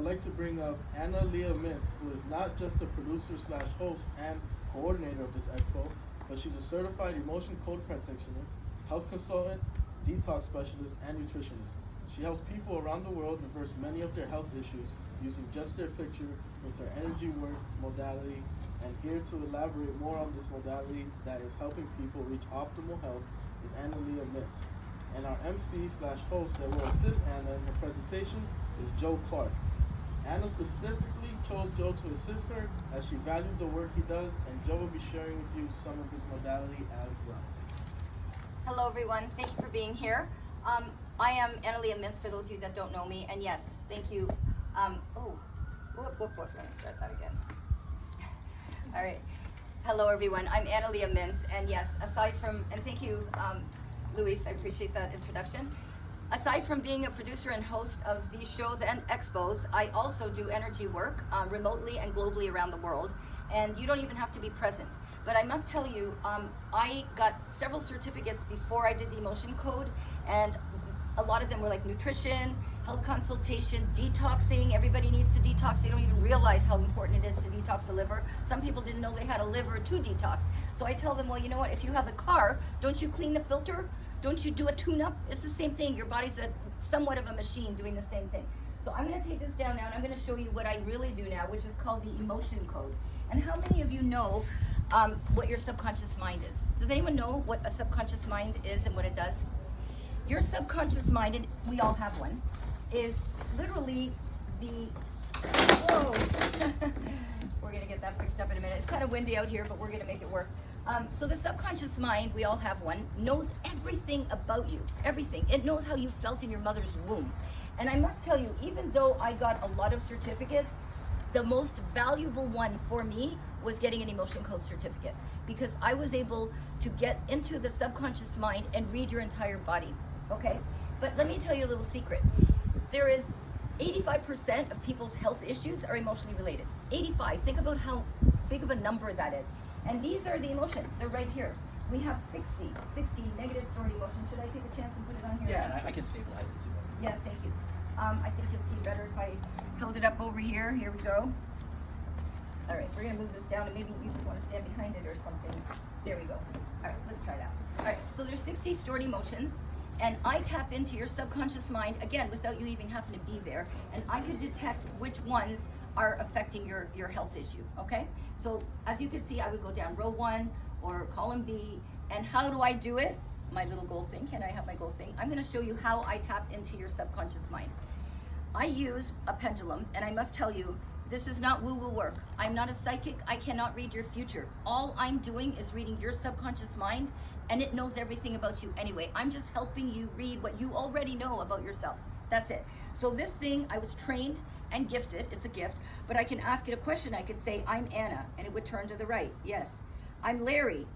I'd like to bring up Leah Mintz, who is not just a producer slash host and coordinator of this expo, but she's a certified emotion code practitioner, health consultant, detox specialist, and nutritionist. She helps people around the world reverse many of their health issues using just their picture with her energy work modality. And here to elaborate more on this modality that is helping people reach optimal health is Leah Mintz. And our MC slash host that will assist Anna in her presentation is Joe Clark. Anna specifically chose Joe to assist her as she valued the work he does, and Joe will be sharing with you some of his modality as well. Hello everyone, thank you for being here. I am Leah Mintz for those of you that don't know me, and yes, thank you. Let me start that again. All right, hello everyone, I'm Leah Mintz, and yes, aside from, and thank you, Luis, I appreciate that introduction. Aside from being a producer and host of these shows and expos, I also do energy work remotely and globally around the world, and you don't even have to be present. But I must tell you, I got several certificates before I did the emotion code, and a lot of them were like nutrition, health consultation, detoxing. Everybody needs to detox. They don't even realize how important it is to detox the liver. Some people didn't know they had a liver to detox. So I tell them, well, you know what, if you have a car, don't you clean the filter? Don't you do a tune-up? It's the same thing. Your body's somewhat of a machine doing the same thing. So I'm going to take this down now, and I'm going to show you what I really do now, which is called the emotion code. And how many of you know what your subconscious mind is? Does anyone know what a subconscious mind is and what it does? Your subconscious mind, and we all have one, is literally the, whoa, we're going to get that fixed up in a minute. It's kind of windy out here, but we're going to make it work. So the subconscious mind, we all have one, knows everything about you, everything. It knows how you felt in your mother's womb. And I must tell you, even though I got a lot of certificates, the most valuable one for me was getting an emotion code certificate, because I was able to get into the subconscious mind and read your entire body, okay? But let me tell you a little secret. There is 85% of people's health issues are emotionally related. 85, think about how big of a number that is. And these are the emotions, they're right here. We have 60 negative stored emotions. Should I take a chance and put it on here? Yeah, and I can stabilize it too. Yeah, thank you. I think you'll see better if I held it up over here. Here we go. All right, we're gonna move this down, and maybe you just wanna stand behind it or something. There we go. All right, let's try that. All right, so there's 60 stored emotions, and I tap into your subconscious mind, again, without you even having to be there, and I could detect which ones are affecting your health issue, okay? So as you can see, I would go down row 1 or column B, and how do I do it? My little gold thing, can I have my gold thing? I'm gonna show you how I tap into your subconscious mind. I use a pendulum, and I must tell you, this is not woo-woo work. I'm not a psychic, I cannot read your future. All I'm doing is reading your subconscious mind, and it knows everything about you anyway. I'm just helping you read what you already know about yourself. That's it. So this thing, I was trained and gifted, it's a gift, but I can ask it a question. I could say, I'm Anna, and it would turn to the right, yes. I'm Larry,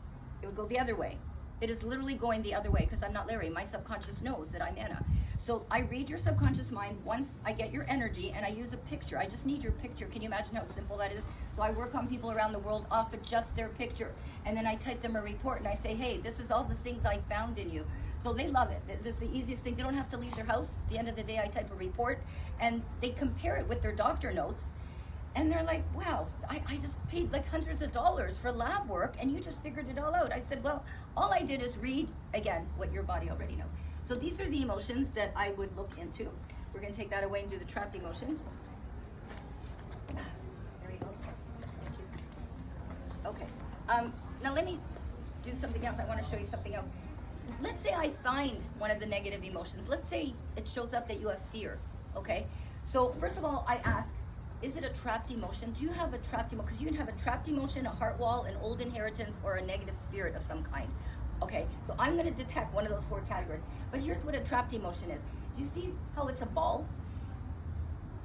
it would go the other way. It is literally going the other way because I'm not Larry. My subconscious knows that I'm Anna. So I read your subconscious mind once I get your energy, and I use a picture. I just need your picture. Can you imagine how simple that is? So I work on people around the world off of just their picture. And then I type them a report, and I say, hey, this is all the things I found in you. So they love it. This is the easiest thing. They don't have to leave their house. At the end of the day, I type a report, and they compare it with their doctor notes. And they're like, wow, I just paid like hundreds of dollars for lab work, and you just figured it all out. I said, well, all I did is read, again, what your body already knows. So these are the emotions that I would look into. We're going to take that away and do the trapped emotions. There we go. Thank you. Okay. Now let me do something else. I want to show you something else. Let's say I find one of the negative emotions. Let's say it shows up that you have fear, okay? So first of all, I ask, is it a trapped emotion? Do you have a trapped emotion? Because you can have a trapped emotion, a heart wall, an old inheritance, or a negative spirit of some kind. Okay, so I'm going to detect one of those 4 categories. But here's what a trapped emotion is. Do you see how it's a ball?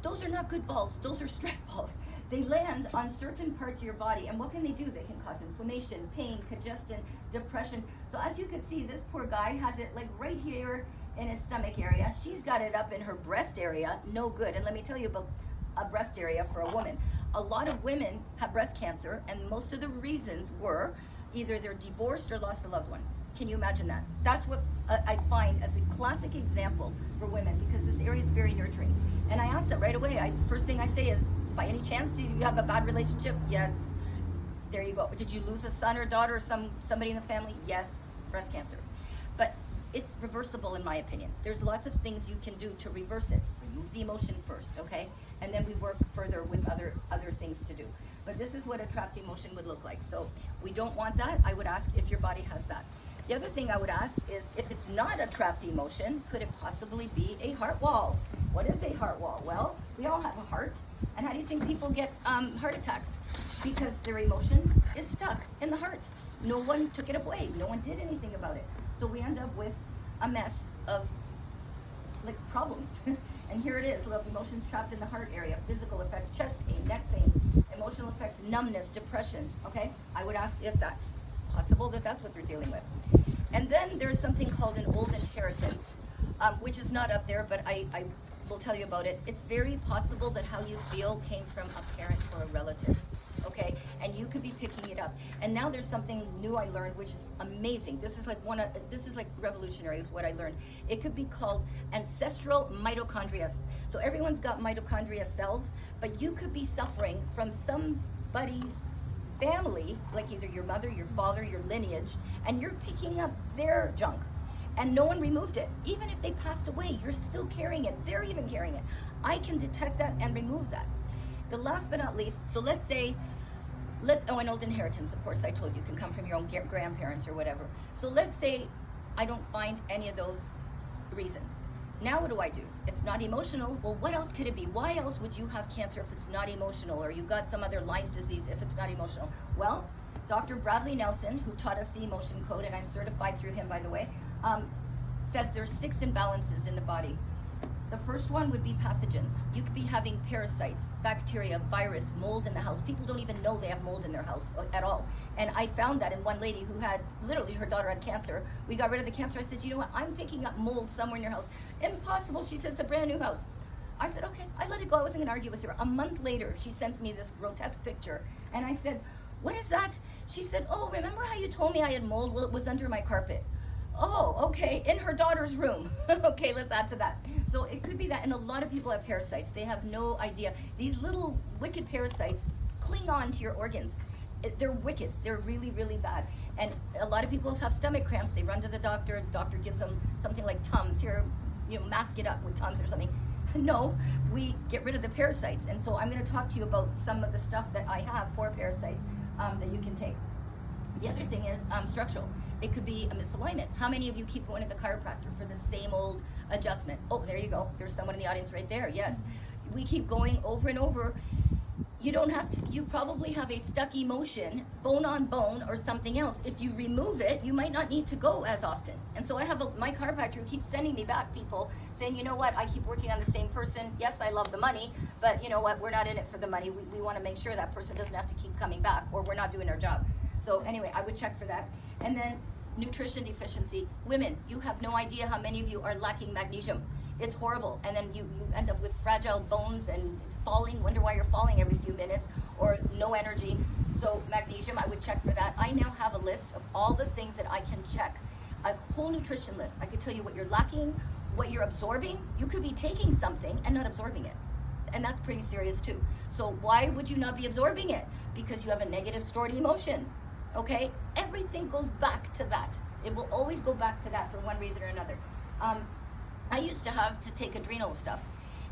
Those are not good balls. Those are stress balls. They land on certain parts of your body, and what can they do? They can cause inflammation, pain, congestion, depression. So as you can see, this poor guy has it like right here in his stomach area. She's got it up in her breast area. No good. And let me tell you about a breast area for a woman. A lot of women have breast cancer, and most of the reasons were either they're divorced or lost a loved one. Can you imagine that? That's what I find as a classic example for women, because this area is very nurturing. And I asked them right away. First thing I say is, by any chance, do you have a bad relationship? Yes. There you go. Did you lose a son or daughter or somebody in the family? Yes. Breast cancer. But it's reversible in my opinion. There's lots of things you can do to reverse it. Remove the emotion first, okay? And then we work further with other things to do. But this is what a trapped emotion would look like. So we don't want that. I would ask if your body has that. The other thing I would ask is, if it's not a trapped emotion, could it possibly be a heart wall? What is a heart wall? Well, we all have a heart. And how do you think people get heart attacks? Because their emotion is stuck in the heart. No one took it away. No one did anything about it. So we end up with a mess of like problems. And here it is. Look, emotions trapped in the heart area. Physical effects, chest pain, neck pain. Emotional effects, numbness, depression. Okay? I would ask if that's possible, that that's what they're dealing with. And then there's something called an old inheritance, which is not up there, but I will tell you about it. It's very possible that how you feel came from a parent or a relative. Okay, and you could be picking it up. And now there's something new I learned, which is amazing. This is like revolutionary is what I learned. It could be called ancestral mitochondria. So everyone's got mitochondria cells, but you could be suffering from somebody's family, like either your mother, your father, your lineage, and you're picking up their junk. And no one removed it. Even if they passed away, you're still carrying it. They're even carrying it. I can detect that and remove that. The last but not least, so let's say, an old inheritance, of course, I told you, can come from your own grandparents or whatever. So let's say I don't find any of those reasons. Now what do? It's not emotional. Well, what else could it be? Why else would you have cancer if it's not emotional? Or you got some other Lyme's disease if it's not emotional? Well, Dr. Bradley Nelson, who taught us the emotion code, and I'm certified through him, by the way, says there's 6 imbalances in the body. The first one would be pathogens. You could be having parasites, bacteria, virus, mold in the house. People don't even know they have mold in their house at all. And I found that in one lady who had, literally her daughter had cancer. We got rid of the cancer. I said, you know what, I'm picking up mold somewhere in your house. Impossible. She said, it's a brand new house. I said, okay, I let it go. I wasn't gonna argue with her. A month later, she sends me this grotesque picture. And I said, what is that? She said, oh, remember how you told me I had mold? Well, it was under my carpet. Oh, okay, in her daughter's room. Okay, let's add to that. So it could be that, and a lot of people have parasites. They have no idea. These little wicked parasites cling on to your organs. They're wicked. They're really, really bad. And a lot of people have stomach cramps. They run to the doctor. The doctor gives them something like Tums. Here, mask it up with Tums or something. No, we get rid of the parasites. And so I'm going to talk to you about some of the stuff that I have for parasites that you can take. The other thing is structural. It could be a misalignment. How many of you keep going to the chiropractor for the same old adjustment? Oh, there you go. There's someone in the audience right there. Yes. We keep going over and over. You don't have to, you probably have a stuck emotion, bone on bone or something else. If you remove it, you might not need to go as often. And so I have my chiropractor who keeps sending me back people saying, you know what, I keep working on the same person. Yes, I love the money, but you know what, we're not in it for the money. We want to make sure that person doesn't have to keep coming back or we're not doing our job. So anyway, I would check for that. And then nutrition deficiency. Women, you have no idea how many of you are lacking magnesium. It's horrible. And then you end up with fragile bones and falling, wonder why you're falling every few minutes, or no energy. So magnesium, I would check for that. I now have a list of all the things that I can check. A whole nutrition list. I could tell you what you're lacking, what you're absorbing. You could be taking something and not absorbing it. And that's pretty serious too. So why would you not be absorbing it? Because you have a negative stored emotion. Okay, everything goes back to that. It will always go back to that for one reason or another. I used to have to take adrenal stuff.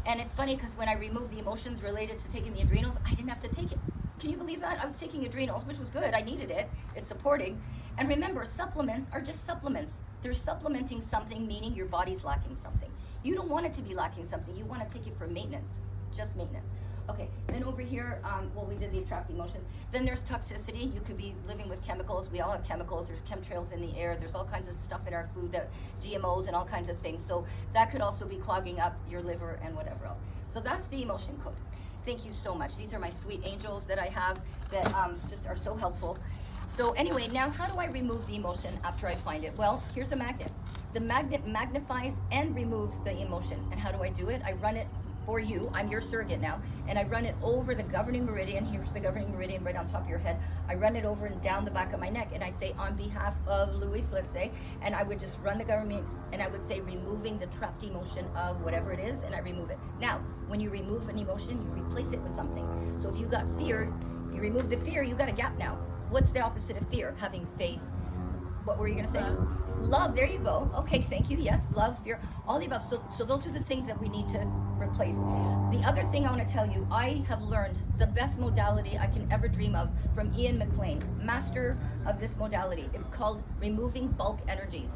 And it's funny because when I removed the emotions related to taking the adrenals, I didn't have to take it. Can you believe that? I was taking adrenals, which was good. I needed it. It's supporting. And remember, supplements are just supplements. They're supplementing something, meaning your body's lacking something. You don't want it to be lacking something. You want to take it for maintenance, just maintenance. Okay, then over here, we did the trapped emotion. Then there's toxicity. You could be living with chemicals. We all have chemicals. There's chemtrails in the air. There's all kinds of stuff in our food, GMOs and all kinds of things. So that could also be clogging up your liver and whatever else. So that's the emotion code. Thank you so much. These are my sweet angels that I have that just are so helpful. So anyway, now how do I remove the emotion after I find it? Well, here's a magnet. The magnet magnifies and removes the emotion. And how do I do it? I run it for you. I'm your surrogate now, and I run it over the governing meridian. Here's the governing meridian right on top of your head. I run it over and down the back of my neck, and I say, on behalf of Luis, let's say, and I would just run the government, and I would say, removing the trapped emotion of whatever it is, and I remove it. Now, when you remove an emotion, you replace it with something. So if you got fear, you remove the fear, you got a gap now. What's the opposite of fear? Having faith. What were you going to say? Love. There you go. Okay, thank you. Yes, love, fear, all the above. So those are the things that we need to replace. The other thing I want to tell you, I have learned the best modality I can ever dream of from Ian McLean, master of this modality. It's called removing bulk energies.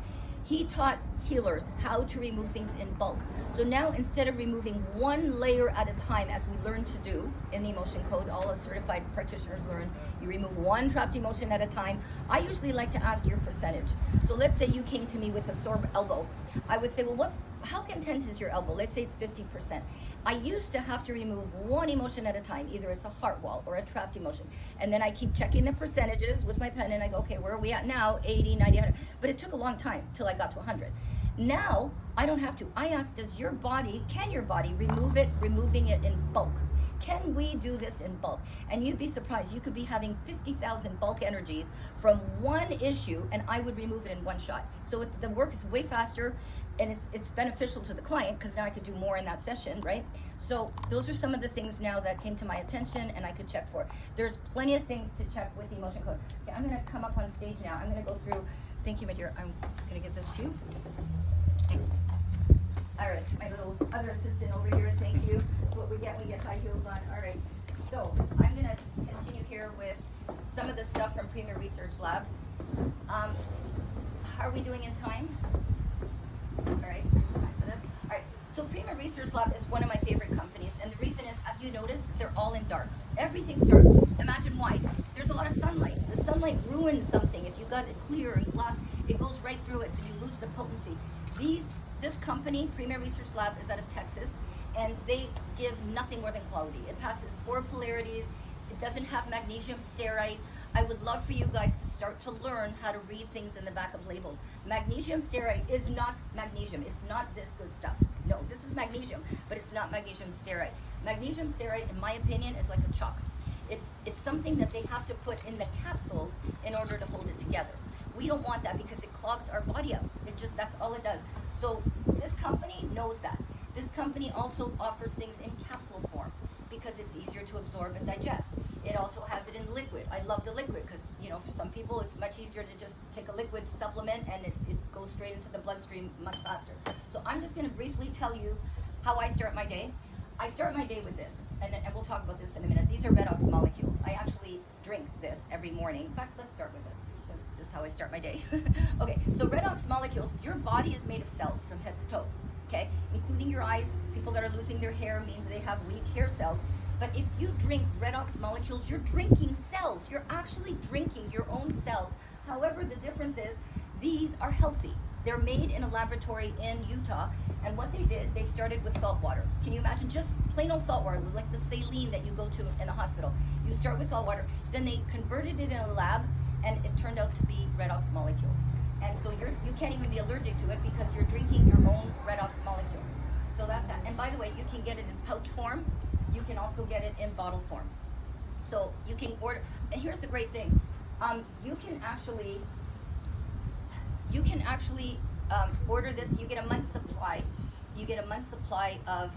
He taught healers how to remove things in bulk. So now, instead of removing one layer at a time, as we learn to do in the emotion code, all the certified practitioners learn, you remove one trapped emotion at a time. I usually like to ask your percentage. So let's say you came to me with a sore elbow. I would say, well, how content is your elbow? Let's say it's 50%. I used to have to remove one emotion at a time. Either it's a heart wall or a trapped emotion. And then I keep checking the percentages with my pen, and I go, okay, where are we at now? 80, 90, 100. But it took a long time till I got to 100. Now, I don't have to. I ask, can your body remove it, removing it in bulk? Can we do this in bulk? And you'd be surprised. You could be having 50,000 bulk energies from one issue, and I would remove it in one shot. So the work is way faster, and it's beneficial to the client, because now I could do more in that session, right? So those are some of the things now that came to my attention and I could check for. There's plenty of things to check with the emotion code. Okay, I'm going to come up on stage now. I'm going to go through. Thank you, my dear. I'm just going to give this to you. Thanks. All right, my little other assistant over here, thank you. That's what we get high heels on. All right, so I'm going to continue here with some of the stuff from Premier Research Lab. How are we doing in time? All right, time for this. All right, so Premier Research Lab is one of my favorite companies, and the reason is, as you notice, they're all in dark. Everything's dark. Imagine why. There's a lot of sunlight. The sunlight ruins something. If you got it clear and glass, it goes right through it, so you lose the potency. This company, Premier Research Lab, is out of Texas, and they give nothing more than quality. It passes 4 polarities. It doesn't have magnesium stearate. I would love for you guys to start to learn how to read things in the back of labels. Magnesium stearate is not magnesium. It's not this good stuff. No, this is magnesium, but it's not magnesium stearate. Magnesium stearate, in my opinion, is like a chalk. It's something that they have to put in the capsules in order to hold it together. We don't want that because it clogs our body up. That's all it does. So this company knows that. This company also offers things in capsule form because it's easier to absorb and digest. It also has it in liquid. I love the liquid because, for some people it's much easier to just take a liquid supplement and it goes straight into the bloodstream much faster. So I'm just going to briefly tell you how I start my day. I start my day with this, and we'll talk about this in a minute. These are redox molecules. I actually drink this every morning. In fact, let's start with this. This is how I start my day. Okay, so redox molecules, your body is made of cells from head to toe, okay? Including your eyes. People that are losing their hair means they have weak hair cells. But if you drink redox molecules, you're drinking cells. You're actually drinking your own cells. However, the difference is these are healthy. They're made in a laboratory in Utah, and what they did, they started with salt water. Can you imagine just plain old salt water, like the saline that you go to in the hospital? You start with salt water, then they converted it in a lab, and it turned out to be redox molecules. And so you can't even be allergic to it because you're drinking your own redox molecule. So that's that. And by the way, you can get it in pouch form. You can also get it in bottle form. So you can order, and here's the great thing. You can actually order this. You get a month's supply. You get a month's supply of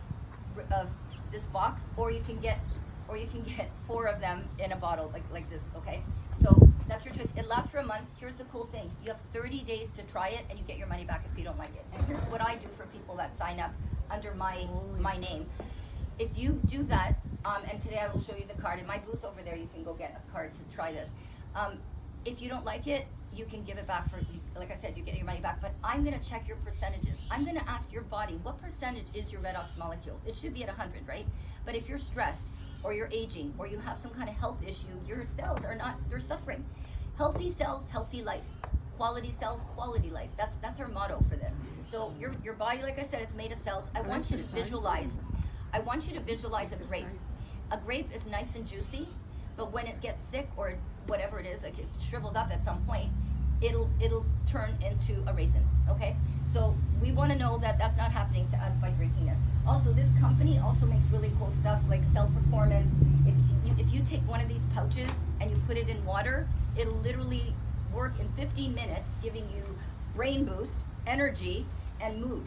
this box, or you can get 4 of them in a bottle like this. Okay, so that's your choice. It lasts for a month. Here's the cool thing: you have 30 days to try it, and you get your money back if you don't like it. And here's what I do for people that sign up under my name. If you do that, and today I will show you the card in my booth over there. You can go get a card to try this. If you don't like it, you can give it back like I said, you get your money back. But I'm going to check your percentages. I'm going to ask your body, what percentage is your redox molecules? It should be at 100, right? But if you're stressed, or you're aging, or you have some kind of health issue, your cells they're suffering. Healthy cells, healthy life. Quality cells, quality life. That's our motto for this. So your body, like I said, it's made of cells. I want you to visualize a grape. A grape is nice and juicy, but when it gets sick or whatever it is, like it shrivels up at some point, it'll turn into a raisin, okay? So we want to know that that's not happening to us by drinking this. Also, this company also makes really cool stuff like cell performance. If you take one of these pouches and you put it in water, it'll literally work in 15 minutes, giving you brain boost, energy, and mood.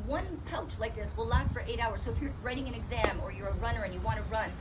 One pouch like this will last for 8 hours. So if you're writing an exam or you're a runner and you want to run,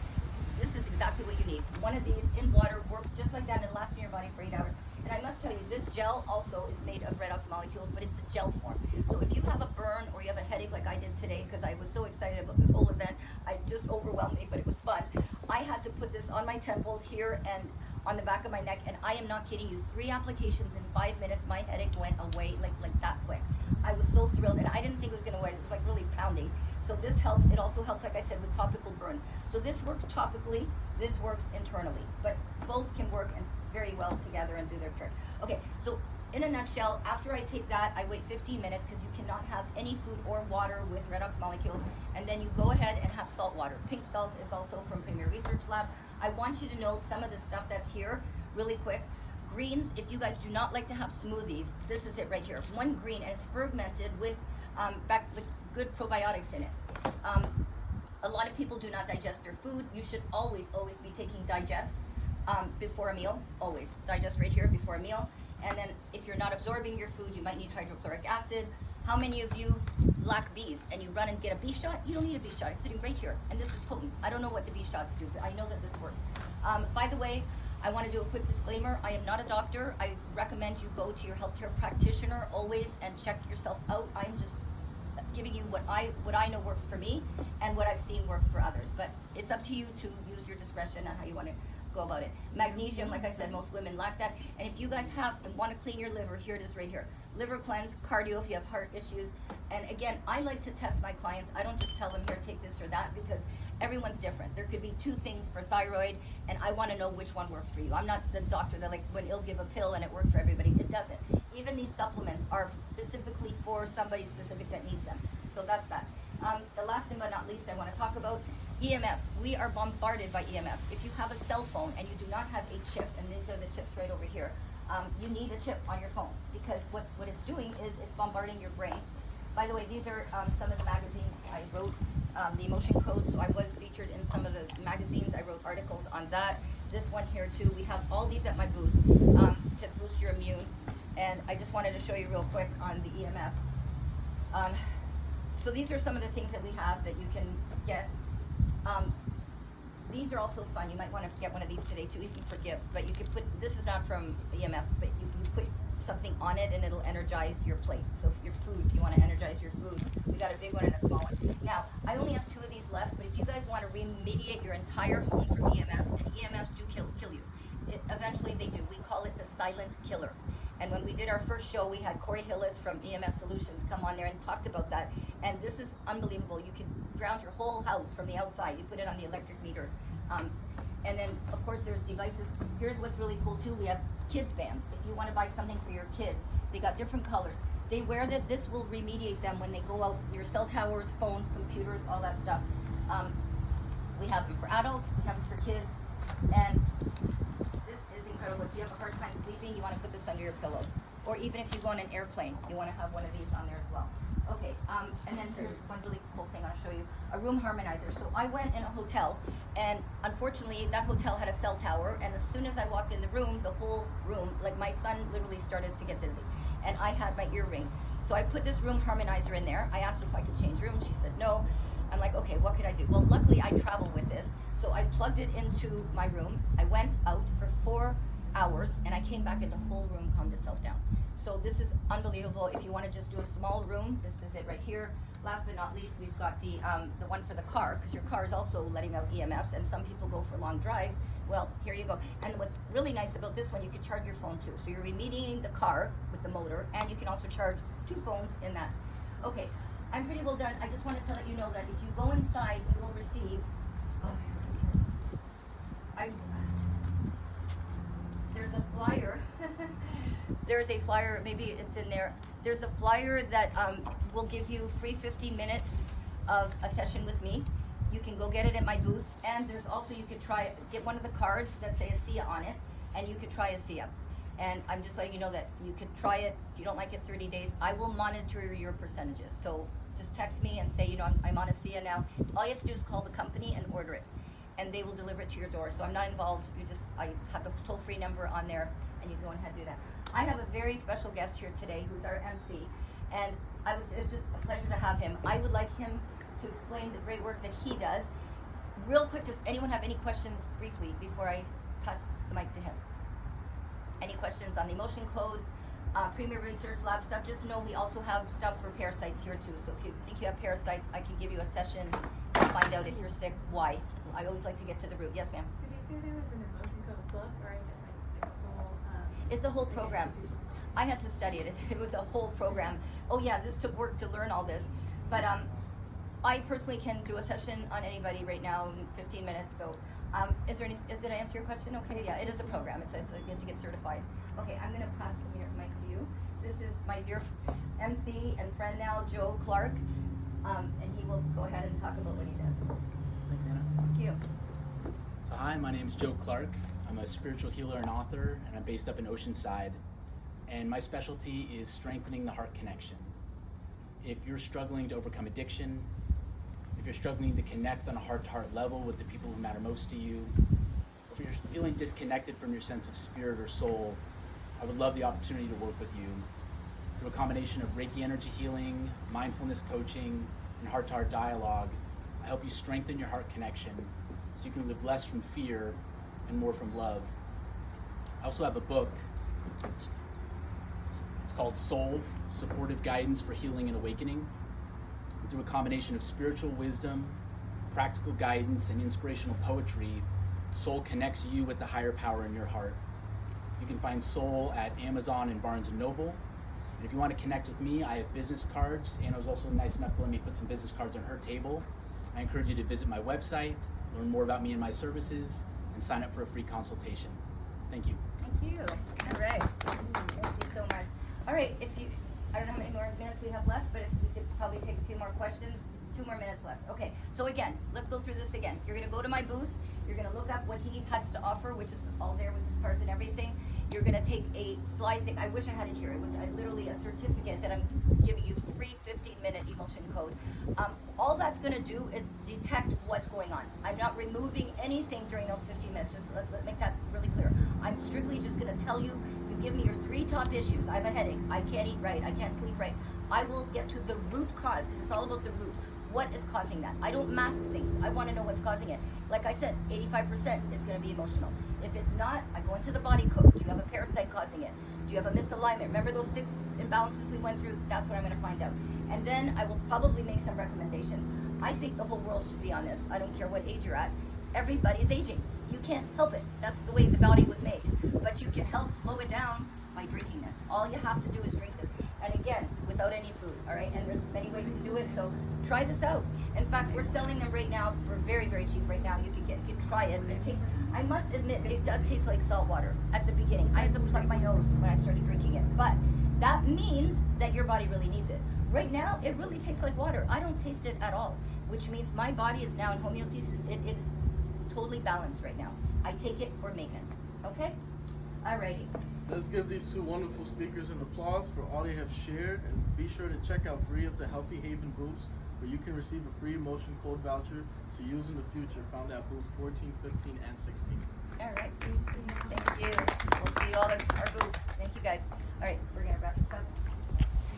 this is exactly what you need. One of these in water works just like that and it lasts in your body for 8 hours. And I must tell you, this gel also is made of redox molecules, but it's the gel form. So if you have a burn or you have a headache like I did today, because I was so excited about this whole event, it just overwhelmed me, but it was fun. I had to put this on my temples here and on the back of my neck, and I am not kidding you, 3 applications in 5 minutes, my headache went away like that quick. I was so thrilled, and I didn't think it was going to work. It was like really pounding. So this helps. It also helps, like I said, with topical burn. So this works topically, this works internally, but both can work and very well together and do their trick. Okay, so in a nutshell, after I take that, I wait 15 minutes because you cannot have any food or water with redox molecules, and then you go ahead and have salt water. Pink salt is also from Premier Research Lab. I want you to know some of the stuff that's here really quick. Greens, if you guys do not like to have smoothies, this is it right here. One green, and it's fermented with the good probiotics in it. A lot of people do not digest their food. You should always be taking digest before a meal, always. Digest right here before a meal. And then if you're not absorbing your food, you might need hydrochloric acid. How many of you lack Bs and you run and get a B shot? You don't need a B shot, it's sitting right here. And this is potent. I don't know what the B shots do, but I know that this works. By the way, I want to do a quick disclaimer. I am not a doctor. I recommend you go to your healthcare practitioner always and check yourself out. I'm just giving you what I know works for me and what I've seen works for others. But it's up to you to use your discretion on how you want to go about it. Magnesium, like I said, most women lack that. And if you guys want to clean your liver, here it is right here. Liver cleanse, cardio if you have heart issues. And again, I like to test my clients. I don't just tell them, here, take this or that, because everyone's different. There could be 2 things for thyroid, and I want to know which one works for you. I'm not the doctor that, like, when ill give a pill and it works for everybody. It doesn't. Even these supplements are specifically for somebody specific that needs them. So that's that. The last and but not least I want to talk about, EMFs. We are bombarded by EMFs. If you have a cell phone and you do not have a chip, and these are the chips right over here, you need a chip on your phone, because what it's doing is it's bombarding your brain. By the way, these are some of the magazines I wrote, the emotion code, so I was featured in some of the magazines. I wrote articles on that. This one here too. We have all these at my booth to boost your immune. And I just wanted to show you real quick on the EMFs. So these are some of the things that we have that you can get. These are also fun. You might want to get one of these today too, even for gifts. But you could put, this is not from EMF, but you put something on it and it'll energize your plate. So if your food, if you want to energize your food, we got a big one and a small one. Now, I only have 2 of these left, but if you guys want to remediate your entire home from EMFs, and EMFs do kill you. Eventually they do. We call it the silent killer. And when we did our first show, we had Corey Hillis from EMF Solutions come on there and talked about that. And this is unbelievable. You can ground your whole house from the outside. You put it on the electric meter. And then, of course, there's devices. Here's what's really cool, too. We have kids bands. If you want to buy something for your kids, they got different colors. They wear that. This will remediate them when they go out, your cell towers, phones, computers, all that stuff. We have them for adults. We have them for kids. And this is incredible. If you have a hard time sleeping, you want to put this under your pillow. Or even if you go on an airplane, you want to have one of these on there as well. Okay, and then here's one really cool thing I'll show you, a room harmonizer. So I went in a hotel, and unfortunately that hotel had a cell tower, and as soon as I walked in the room, the whole room, like my son literally started to get dizzy, and I had my ear ring. So I put this room harmonizer in there. I asked if I could change room. She said no. I'm like, okay, what could I do? Well, luckily I travel with this, so I plugged it into my room. I went out for 4 hours, and I came back and the whole room calmed itself down. So this is unbelievable. If you want to just do a small room, this is it right here. Last but not least, we've got the one for the car, because your car is also letting out EMFs, and some people go for long drives. Well, here you go. And what's really nice about this one, you can charge your phone too. So you're remediating the car with the motor, and you can also charge 2 phones in that. Okay, I'm pretty well done. I just wanted to let you know that if you go inside, you will receive. There's a flyer. There's a flyer, maybe it's in there. There's a flyer that will give you free 15 minutes of a session with me. You can go get it at my booth. And there's also, you could get one of the cards that say ASEA on it, and you could try ASEA. And I'm just letting you know that you could try it. If you don't like it, 30 days. I will monitor your percentages. So just text me and say, I'm on a SIA now. All you have to do is call the company and order it, and they will deliver it to your door. So I'm not involved. I have the toll-free number on there, and you go ahead and do that. I have a very special guest here today who's our MC, and it was just a pleasure to have him. I would like him to explain the great work that he does. Real quick, does anyone have any questions briefly before I pass the mic to him? Any questions on the emotion code, Premier Research Lab stuff? Just know we also have stuff for parasites here too. So if you think you have parasites, I can give you a session to find out if you're sick, why. I always like to get to the root. Yes, ma'am? Did you say there was an emotion code book, or is it like a whole? It's a whole program. I had to study it. It was a whole program. Oh yeah, this took work to learn all this. But I personally can do a session on anybody right now in 15 minutes. So did I answer your question? Okay, yeah, it is a program. You have to get certified. Okay, I'm gonna pass the mic to you. This is my dear MC and friend now, Joe Clark. And he will go ahead and talk about what he does. Thanks, Anna. Thank you. So hi, my name is Joe Clark. I'm a spiritual healer and author, and I'm based up in Oceanside. And my specialty is strengthening the heart connection. If you're struggling to overcome addiction, if you're struggling to connect on a heart-to-heart level with the people who matter most to you, if you're feeling disconnected from your sense of spirit or soul, I would love the opportunity to work with you through a combination of Reiki energy healing, mindfulness coaching, and heart-to-heart dialogue. I help you strengthen your heart connection so you can live less from fear and more from love. I also have a book. It's called Soul, Supportive Guidance for Healing and Awakening. Through a combination of spiritual wisdom, practical guidance, and inspirational poetry, Soul connects you with the higher power in your heart. You can find Soul at Amazon and Barnes & Noble. And if you want to connect with me, I have business cards. Anna was also nice enough to let me put some business cards on her table. I encourage you to visit my website, learn more about me and my services, and sign up for a free consultation. Thank you. Thank you. All right. Thank you so much. All right, I don't know how many more minutes we have left, but if we could probably take a few more questions. 2 more minutes left. Okay, so again, let's go through this again. You're going to go to my booth. You're going to look up what he has to offer, which is all there with his cards and everything. You're going to take a slide thing. I wish I had it here. It was literally a certificate that I'm giving you, free 15-minute emotion code. All that's going to do is detect what's going on. I'm not removing anything during those 15 minutes. Just let's make that really clear. I'm strictly just going to tell you, you give me your 3 top issues. I have a headache. I can't eat right. I can't sleep right. I will get to the root cause, because it's all about the root. What is causing that? I don't mask things. I want to know what's causing it. Like I said, 85% is going to be emotional. If it's not, I go into the body code. Do you have a parasite causing it? Do you have a misalignment? Remember those 6 imbalances we went through? That's what I'm going to find out. And then I will probably make some recommendations. I think the whole world should be on this. I don't care what age you're at. Everybody's aging. You can't help it. That's the way the body was made. But you can help slow it down by drinking this. All you have to do is drink this. And again, without any food, all right? And there's many ways to do it, so try this out. In fact, we're selling them right now for very, very cheap right now. You can try it. It tastes, I must admit, it does taste like salt water at the beginning. I had to plug my nose when I started drinking it. But that means that your body really needs it. Right now, it really tastes like water. I don't taste it at all, which means my body is now in homeostasis. It is totally balanced right now. I take it for maintenance, okay? Alrighty. Let's give these 2 wonderful speakers an applause for all they have shared, and be sure to check out 3 of the Healthy Haven booths where you can receive a free emotion code voucher to use in the future, found at booths 14, 15, and 16. All right. Thank you. We'll see you all at our booth. Thank you guys. All right, we're going to wrap this up.